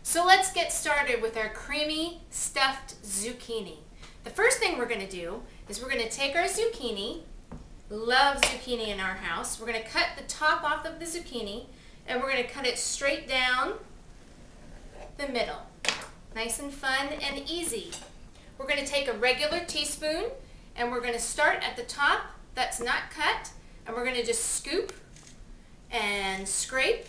So let's get started with our creamy stuffed zucchini. The first thing we're going to do is we're going to take our zucchini. Love zucchini in our house. We're going to cut the top off of the zucchini and we're going to cut it straight down the middle. Nice and fun and easy. We're going to take a regular teaspoon and we're going to start at the top that's not cut, and we're going to just scoop and scrape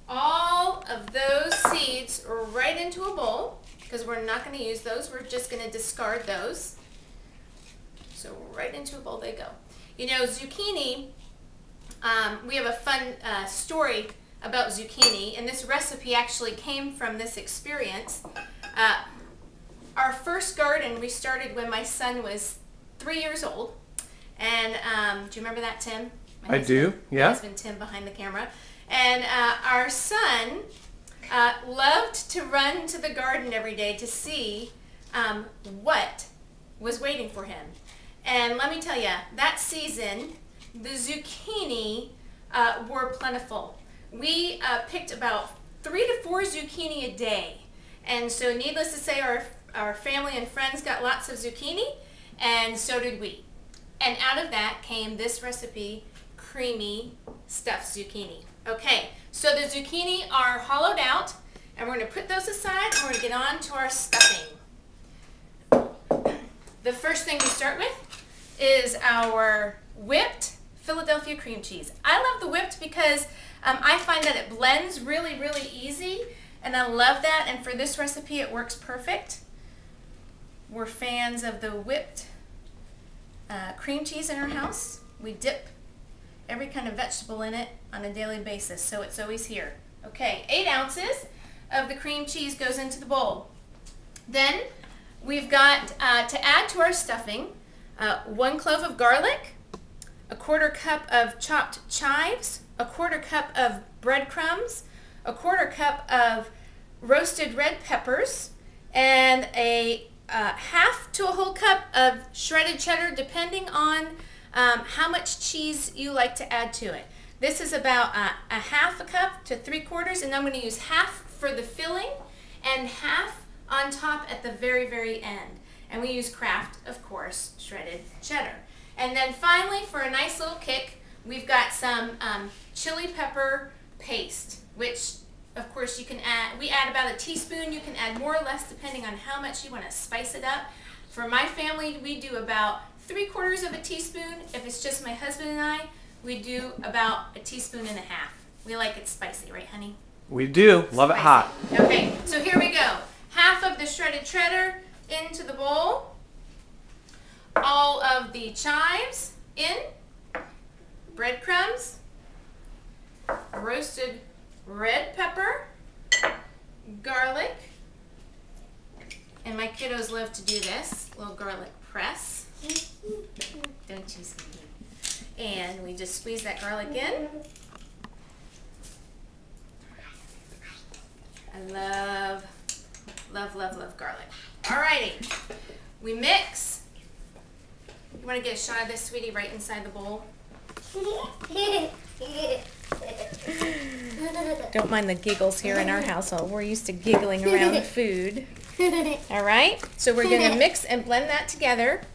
all of those seeds right into a bowl, because we're not going to use those. We're just going to discard those. So right into a bowl they go. You know, zucchini, we have a fun story about zucchini, and this recipe actually came from this experience. Our first garden we started when my son was 3 years old, and do you remember that, Tim? I do, yeah. My husband Tim behind the camera. And our son loved to run to the garden every day to see what was waiting for him. And let me tell you, that season the zucchini were plentiful. We picked about 3 to 4 zucchini a day, and so needless to say our family and friends got lots of zucchini, and so did we. And out of that came this recipe, creamy stuffed zucchini. Okay, so the zucchini are hollowed out, and we're going to put those aside and we're going to get on to our stuffing. The first thing we start with is our whipped Philadelphia cream cheese. I love the whipped because I find that it blends really, really easy, and I love that, and for this recipe it works perfect. We're fans of the whipped cream cheese in our house. We dip every kind of vegetable in it on a daily basis, so it's always here. Okay, 8 ounces of the cream cheese goes into the bowl. Then we've got to add to our stuffing 1 clove of garlic, 1/4 cup of chopped chives, 1/4 cup of breadcrumbs, 1/4 cup of roasted red peppers, and a half to a whole cup of shredded cheddar, depending on how much cheese you like to add to it. This is about a half a cup to 3/4, and I'm going to use half for the filling and half on top at the very, very end. And we use Kraft, of course, shredded cheddar. And then finally, for a nice little kick, we've got some chili pepper paste, which of course you can add. We add about a teaspoon. You can add more or less depending on how much you want to spice it up. For my family, we do about 3/4 of a teaspoon. If it's just my husband and I, we do about 1.5 teaspoons. We like it spicy, right, honey? We do. Love it hot. Okay, so here we go. Half of the shredded cheddar into the bowl. All of the chives in. Breadcrumbs. Roasted red pepper. Garlic. And my kiddos love to do this. Little garlic press. Don't you see? And we just squeeze that garlic in. I love, love, love, love garlic. Alrighty, we mix. You want to get a shot of this, sweetie, right inside the bowl? Don't mind the giggles here in our household. We're used to giggling around food. Alright, so we're going to mix and blend that together.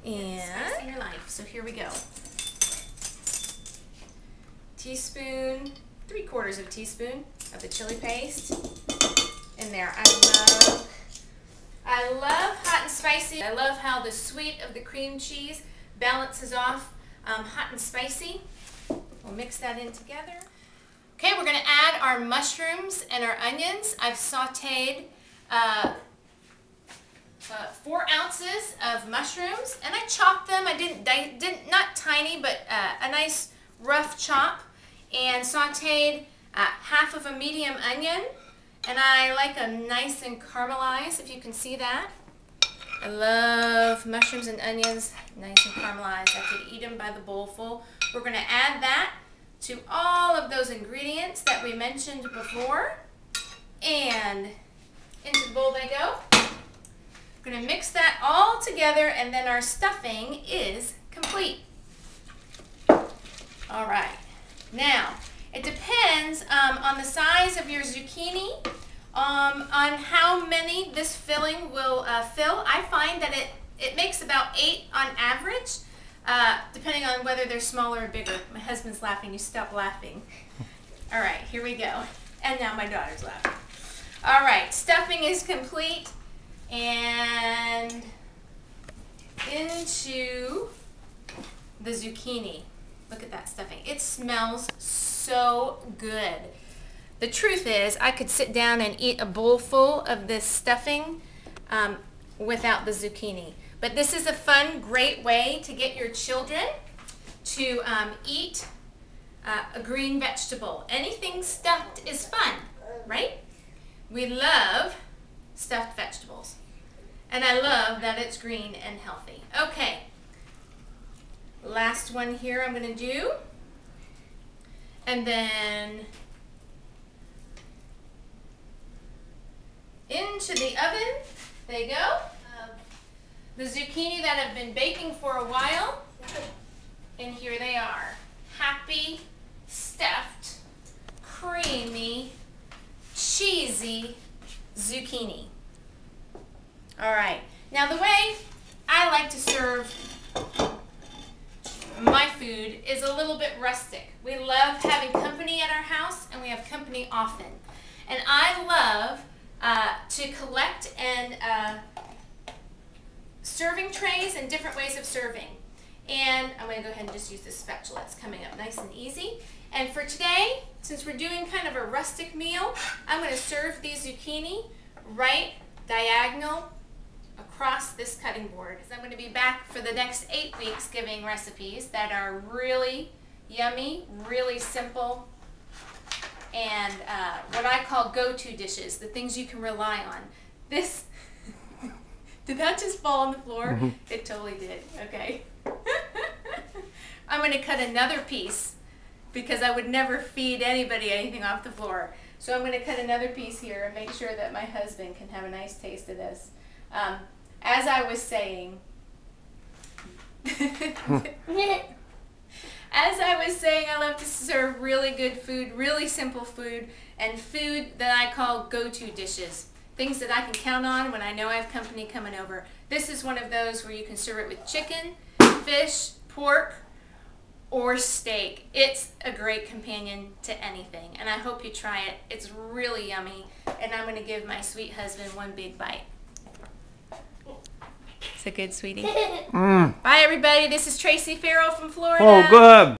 And in your life. So here we go. Teaspoon, 3/4 of a teaspoon of the chili paste in there. I love hot and spicy. I love how the sweet of the cream cheese balances off hot and spicy. We'll mix that in together. Okay, we're going to add our mushrooms and our onions. I've sauteed 4 ounces of mushrooms, and I chopped them. I didn't not tiny, but a nice rough chop, and sauteed half of a medium onion, and I like them nice and caramelized, if you can see that. I love mushrooms and onions nice and caramelized. I could eat them by the bowlful. We're going to add that to all of those ingredients that we mentioned before, and into the bowl they go. We're going to mix that all together, and then our stuffing is complete. All right. Now, It depends on the size of your zucchini, on how many this filling will fill. I find that it makes about 8 on average, depending on whether they're smaller or bigger. My husband's laughing. You stop laughing. All right, here we go. And now my daughter's laughing. All right, stuffing is complete. And into the zucchini. Look at that stuffing. It smells so good. The truth is, I could sit down and eat a bowl full of this stuffing without the zucchini. But this is a fun, great way to get your children to eat a green vegetable. Anything stuffed is fun, right? We love stuffed vegetables. And I love that it's green and healthy. Okay. Last one here I'm going to do. And then into the oven they go. The zucchini that have been baking for a while. And here they are. Happy, stuffed, creamy, cheesy zucchini. All right. Now the way I like to serve my food is a little bit rustic. We love having company at our house, and we have company often. And I love to collect and serving trays and different ways of serving. And I'm going to go ahead and just use this spatula. It's coming up nice and easy. And for today, since we're doing kind of a rustic meal, I'm going to serve these zucchini right diagonal across this cutting board. I'm going to be back for the next 8 weeks giving recipes that are really yummy, really simple, and what I call go-to dishes, the things you can rely on. This, did that just fall on the floor? Mm-hmm. It totally did. Okay. I'm going to cut another piece because I would never feed anybody anything off the floor. So I'm going to cut another piece here and make sure that my husband can have a nice taste of this. As I was saying, I love to serve really good food, really simple food, and food that I call go-to dishes. Things that I can count on when I know I have company coming over. This is one of those where you can serve it with chicken, fish, pork, or steak. It's a great companion to anything, and I hope you try it. It's really yummy, and I'm going to give my sweet husband one big bite. Is it good, sweetie? Bye, everybody. This is Tracy Farrell from Florida. Oh, good.